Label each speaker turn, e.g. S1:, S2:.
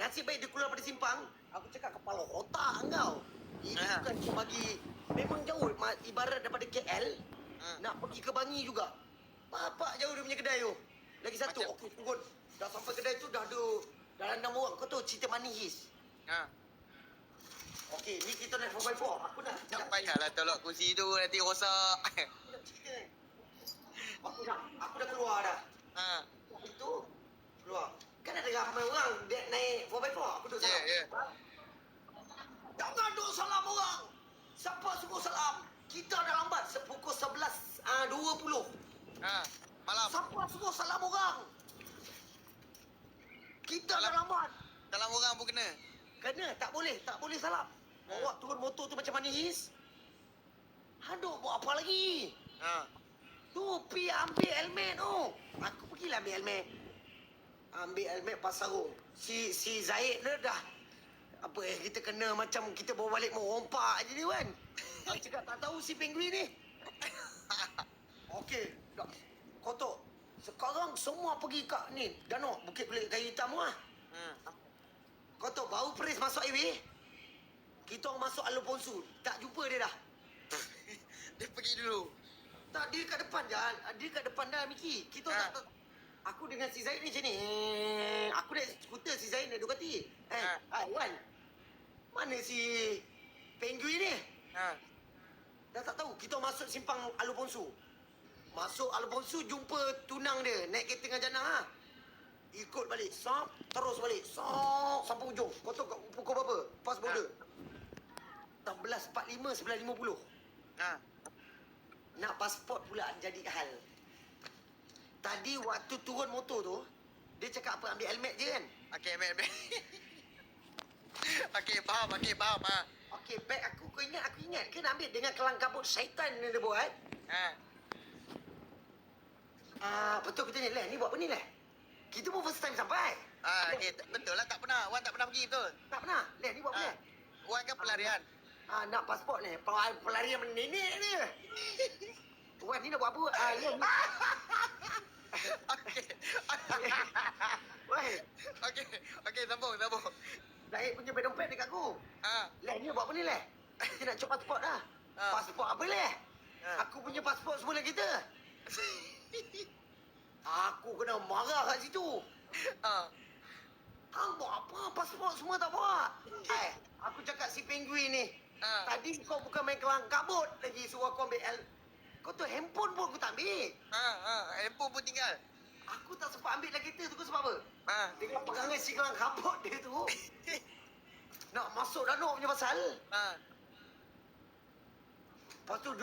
S1: nasib baik dia keluar pada simpang. Aku cakap kepala otak kau. Ini bukan kau bagi. Memang jauh. Ibarat daripada KL. Nak pergi ke Bangi juga. Bapak jauh dia punya kedai tu. Lagi satu.
S2: Macam-
S1: Okey, tunggu. Dah sampai kedai tu dah ada dalam 6 orang. Kau tahu cerita manis. Okey, ni kita naik 4x4. Aku nak.
S2: Tak payahlah tolak kursi tu nanti rosak.
S1: Aku nak cerita ni. Aku dah keluar dah. Itu keluar. Kan ada ramai orang dia naik 4x4. Aku duduk salam. Jangan duduk salam orang. Siapa suruh salam? Kita dah lambat sepukul 11.20.
S2: Malam.
S1: Siapa suruh salam orang? Kita dah lambat.
S2: Salam orang pun kena.
S1: Kena, tak boleh salam. Bawa turun motor tu macam manis. Aduh, buat apa lagi? Tu, pergi ambil helmet tu. Aku pergilah ambil helmet. Ambil helmet pas sarung. Si Zaid dia dah. Apa kita kena macam kita bawa balik merompak je ni kan. Aku cakap tak tahu si penguin ni. Okey, dah. Kotor. Sekarang semua pergi kat ni. Danau, Bukit Pelik Kayu Hitam tu lah. Kau tahu, baru Pris masuk highway. Kita orang masuk Alor Ponsu. Tak jumpa dia dah.
S2: Dia pergi dulu.
S1: Tak, dia kat depan je. Dia kat depan dah, Miki. Kita tak. Aku dengan si Zaid ni macam ni. Aku naik skuter, si Zaid naik Ducati. Wan. Mana si penguin ni? Dah tak tahu. Kita masuk simpang Alor Ponsu. Masuk Alor Ponsu, jumpa tunang dia. Naik kereta dengan Jannah. Ikut balik. Sop, terus balik. Sop, sampai ujung. Kau tahu pukul berapa? Pas border. 16.45, 9.50. Nak pasport pula jadi hal. Tadi waktu turun motor tu, dia cakap apa? Ambil helmet je kan?
S2: Okey, ambil. Okey, faham.
S1: Okey, beg aku ingat. Kena ambil dengan kelang kabut syaitan yang dia buat. Betul kita ni, Leh. Ni buat apa ni, Leh? Kita pun first time sampai.
S2: Okey, betul lah tak pernah. Wan tak pernah pergi betul.
S1: Tak pernah. Leh, ni buat apa, Leh?
S2: Wan kan pelarian.
S1: Nak pasport ni. Pelarian nenek ni. Wan, ni nak buat apa? Leh, ni.
S2: Okey. Okey, sambung.
S1: Zaid punya beg dompet dekat aku. Leh, ni buat apa ni, Leh? Kita nak cop pasport dah. Pasport apa, Leh? Aku punya pasport semua dalam kita. Aku kena marah kat situ. Hang buat apa? Pasport semua tak bawa. Aku cakap si penguin ni. Tadi kau bukan main kelang kabut lagi suruh aku ambil Kau tu handphone pun aku tak ambil.
S2: Handphone pun tinggal.
S1: Aku tak sempat ambil lagi kereta tu sebab apa? Dengan perangai si kelang kabut dia tu. Nak masuk danau punya pasal. Lepas tu